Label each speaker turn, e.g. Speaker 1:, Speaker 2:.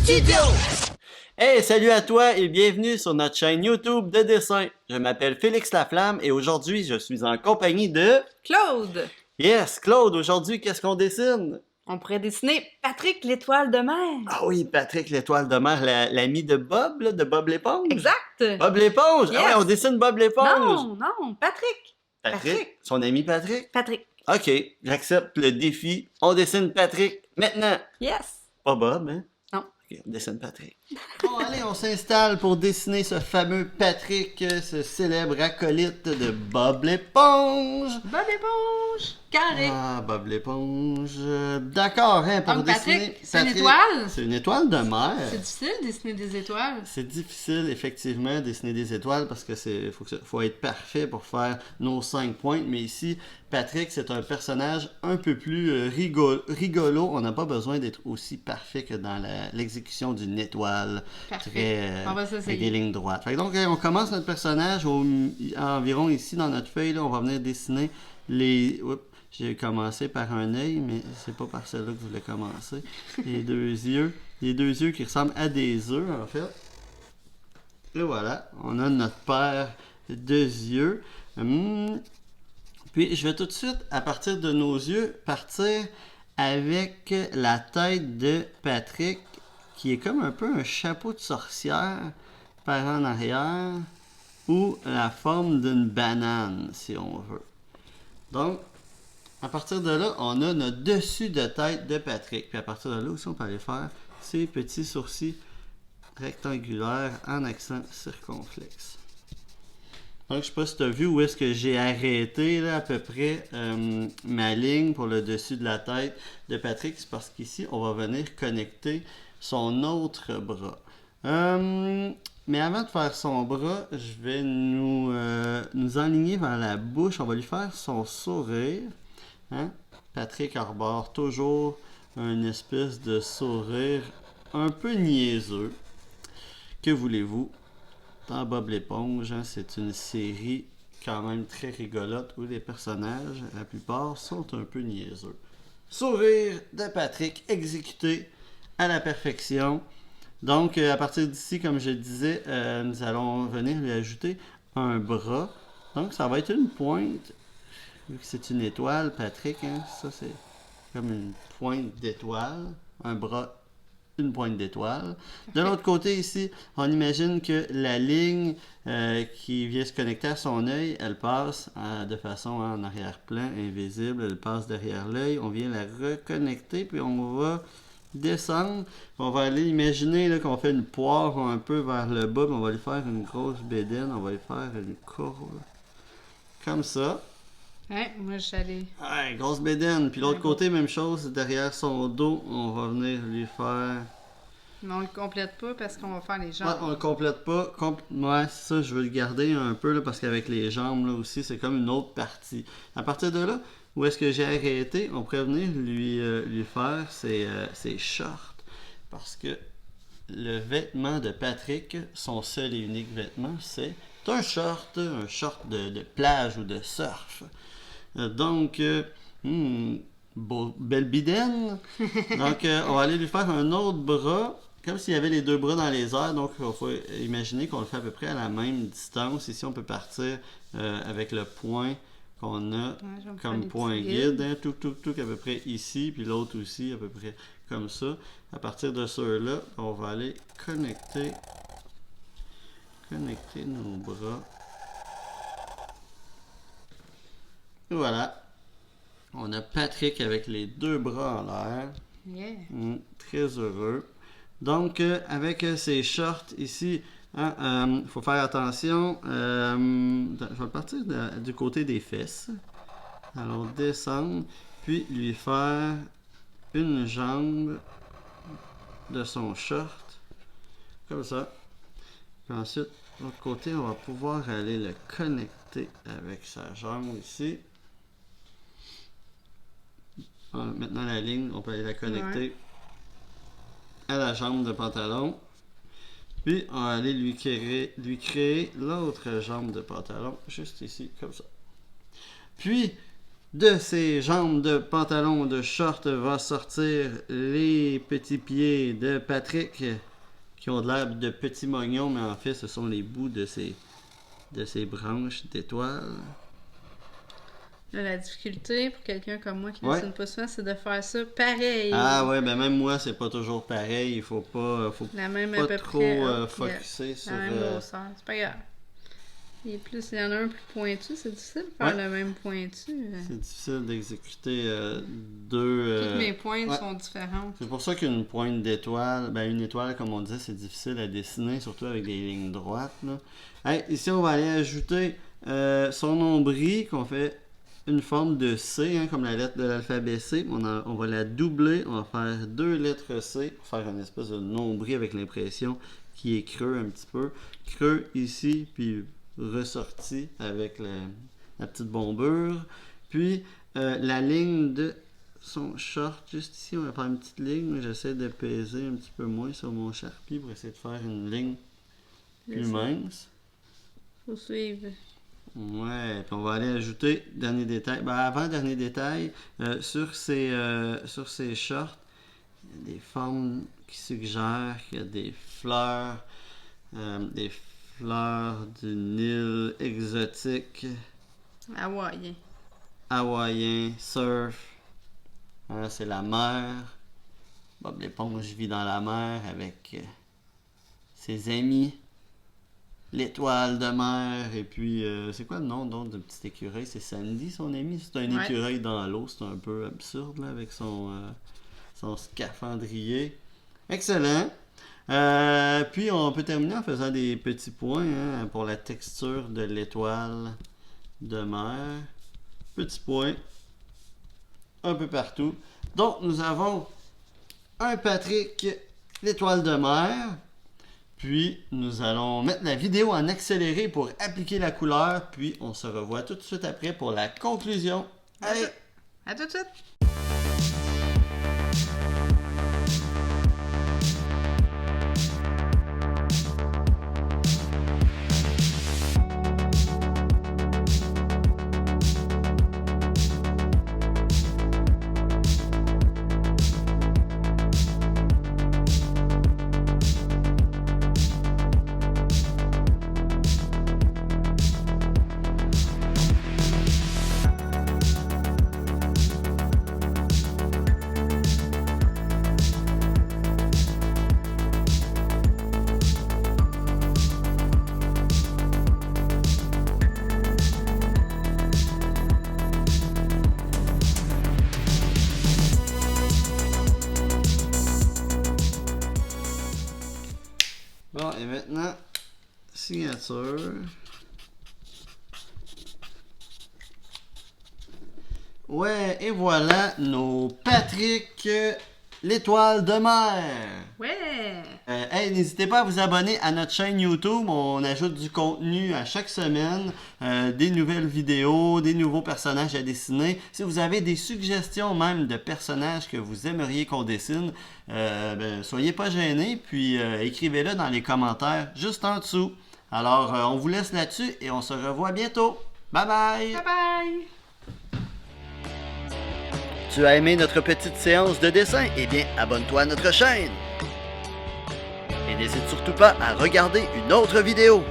Speaker 1: studio!
Speaker 2: Hey, salut à toi et bienvenue sur notre chaîne YouTube de dessin. Je m'appelle Félix Laflamme et aujourd'hui, je suis en compagnie de...
Speaker 3: Claude!
Speaker 2: Yes, Claude, aujourd'hui, qu'est-ce qu'on dessine?
Speaker 3: On pourrait dessiner Patrick l'étoile de mer.
Speaker 2: Ah oui, Patrick l'étoile de mer, l'ami de Bob, là, de Bob l'éponge.
Speaker 3: Exact!
Speaker 2: Bob l'éponge!
Speaker 3: Yes.
Speaker 2: Ah ouais, on dessine Bob l'éponge!
Speaker 3: Non, Patrick!
Speaker 2: Patrick? Son ami Patrick?
Speaker 3: Patrick.
Speaker 2: Ok, j'accepte le défi. On dessine Patrick maintenant.
Speaker 3: Yes!
Speaker 2: Pas Bob, hein?
Speaker 3: Non.
Speaker 2: Ok, on dessine Patrick. Bon, allez, on s'installe pour dessiner ce fameux Patrick, ce célèbre acolyte de Bob l'éponge.
Speaker 3: Bob l'éponge! Carré!
Speaker 2: Ah, Bob l'éponge. D'accord, hein, pour
Speaker 3: Donc,
Speaker 2: dessiner...
Speaker 3: Patrick, c'est une étoile?
Speaker 2: C'est une étoile de mer.
Speaker 3: C'est difficile de dessiner des étoiles.
Speaker 2: C'est difficile, effectivement, de dessiner des étoiles parce que faut être parfait pour faire nos 5 pointes. Mais ici, Patrick, c'est un personnage un peu plus rigolo. On n'a pas besoin d'être aussi parfait que dans l'exécution d'une étoile.
Speaker 3: Parfait. On va s'essayer.
Speaker 2: Avec des lignes droites. Fait que donc, on commence notre personnage environ ici dans notre feuille. Là, on va venir dessiner les... Oups, j'ai commencé par un œil, mais c'est pas par celle-là que je voulais commencer. Les deux yeux. Les deux yeux qui ressemblent à des œufs, en fait. Et voilà, on a notre paire de yeux. Puis, je vais tout de suite, à partir de nos yeux, partir avec la tête de Patrick, qui est comme un peu un chapeau de sorcière par en arrière, ou la forme d'une banane, si on veut. Donc, à partir de là, on a notre dessus de tête de Patrick. Puis à partir de là aussi, on peut aller faire ces petits sourcils rectangulaires en accent circonflexe. Donc, je ne sais pas si tu as vu où est-ce que j'ai arrêté là, à peu près ma ligne pour le dessus de la tête de Patrick. C'est parce qu'ici, on va venir connecter son autre bras. Mais avant de faire son bras, je vais nous enligner vers la bouche. On va lui faire son sourire. Hein? Patrick arbore toujours une espèce de sourire un peu niaiseux. Que voulez-vous? Dans Bob l'éponge, hein, c'est une série quand même très rigolote où les personnages, la plupart, sont un peu niaiseux. Sourire de Patrick exécuté à la perfection. Donc, à partir d'ici, comme je disais, nous allons venir lui ajouter un bras. Donc, ça va être une pointe. Vu que c'est une étoile, Patrick, hein, ça c'est comme une pointe d'étoile, un bras, une pointe d'étoile. De l'autre côté ici, on imagine que la ligne qui vient se connecter à son œil, elle passe de façon en arrière-plan, invisible, elle passe derrière l'œil, on vient la reconnecter, puis on va descendre, on va aller imaginer là, qu'on fait une poire un peu vers le bas, puis on va lui faire une grosse bédaine, on va lui faire une courbe, comme ça.
Speaker 3: Ouais, moi je suis allée.
Speaker 2: Ouais, grosse bédaine. Puis l'autre côté, même chose, derrière son dos, on va venir lui faire...
Speaker 3: Mais on le complète pas parce qu'on va faire les jambes.
Speaker 2: Ouais, on le complète pas. Ouais, c'est ça, je veux le garder un peu, là, parce qu'avec les jambes, là aussi, c'est comme une autre partie. À partir de là, où est-ce que j'ai arrêté, on pourrait venir lui faire ses shorts. Parce que le vêtement de Patrick, son seul et unique vêtement, c'est un short de plage ou de surf. Donc, belle bidaine. Donc, on va aller lui faire un autre bras, comme s'il y avait les deux bras dans les airs. Donc, il faut imaginer qu'on le fait à peu près à la même distance. Ici, on peut partir avec le point qu'on a comme point guide. Hein, tout, à peu près ici, puis l'autre aussi, à peu près comme ça. À partir de ceux-là, on va aller connecter nos bras. Voilà. On a Patrick avec les deux bras en l'air.
Speaker 3: Yeah.
Speaker 2: Très heureux. Donc, avec ces shorts ici, il faut faire attention. Je vais partir du côté des fesses. Allons descendre, puis lui faire une jambe de son short. Comme ça. Puis ensuite, de l'autre côté, on va pouvoir aller le connecter avec sa jambe ici. Maintenant la ligne, on peut aller la connecter à la jambe de pantalon. Puis on va aller lui créer l'autre jambe de pantalon, juste ici, comme ça. Puis, de ses jambes de pantalon de short va sortir les petits pieds de Patrick qui ont de l'air de petits mognons, mais en fait ce sont les bouts de ses branches d'étoiles.
Speaker 3: Là, la difficulté pour quelqu'un comme moi qui ne dessine pas souvent, c'est de faire ça pareil.
Speaker 2: Ah ouais, ben même moi, c'est pas toujours pareil. Il faut pas trop focusser sur...
Speaker 3: La même grosseur, c'est pas grave. Il y en a un plus pointu, c'est difficile de faire le même pointu.
Speaker 2: C'est difficile d'exécuter deux...
Speaker 3: Toutes mes pointes sont différentes.
Speaker 2: C'est pour ça qu'une pointe d'étoile, une étoile, comme on disait, c'est difficile à dessiner, surtout avec des lignes droites. Là. Hey, ici, on va aller ajouter son nombril, qu'on fait une forme de C, comme la lettre de l'alphabet C. On va la doubler, on va faire 2 lettres C, pour faire une espèce de nombril avec l'impression qui est creux un petit peu. Creux ici, puis ressorti avec la petite bombure. Puis la ligne de son short, juste ici, on va faire une petite ligne. J'essaie de peser un petit peu moins sur mon Sharpie pour essayer de faire une ligne plus mince.
Speaker 3: Faut suivre.
Speaker 2: Ouais, puis on va aller ajouter dernier détail. Avant dernier détail, sur ces shorts, il y a des formes qui suggèrent qu'il y a des fleurs d'une île exotique. Hawaïen, surf. C'est la mer. Bob l'éponge vit dans la mer avec ses amis. L'étoile de mer, et puis, c'est quoi le nom donc de petit écureuil? C'est Sandy, son ami? C'est un écureuil dans l'eau, c'est un peu absurde, là, avec son scaphandrier. Excellent! Puis, on peut terminer en faisant des petits points pour la texture de l'étoile de mer. Petits points, un peu partout. Donc, nous avons un Patrick, l'étoile de mer. Puis, nous allons mettre la vidéo en accéléré pour appliquer la couleur. Puis, on se revoit tout de suite après pour la conclusion. Allez!
Speaker 3: À tout de suite!
Speaker 2: Bon, et maintenant, signature. Ouais, et voilà nos Patrick, l'étoile de mer.
Speaker 3: Ouais!
Speaker 2: Hey, n'hésitez pas à vous abonner à notre chaîne YouTube. On ajoute du contenu à chaque semaine, des nouvelles vidéos, des nouveaux personnages à dessiner. Si vous avez des suggestions même de personnages que vous aimeriez qu'on dessine, soyez pas gênés, puis écrivez-le dans les commentaires juste en dessous. Alors, on vous laisse là-dessus et on se revoit bientôt. Bye bye!
Speaker 3: Bye bye!
Speaker 2: Tu as aimé notre petite séance de dessin? Eh bien, abonne-toi à notre chaîne! Et n'hésite surtout pas à regarder une autre vidéo.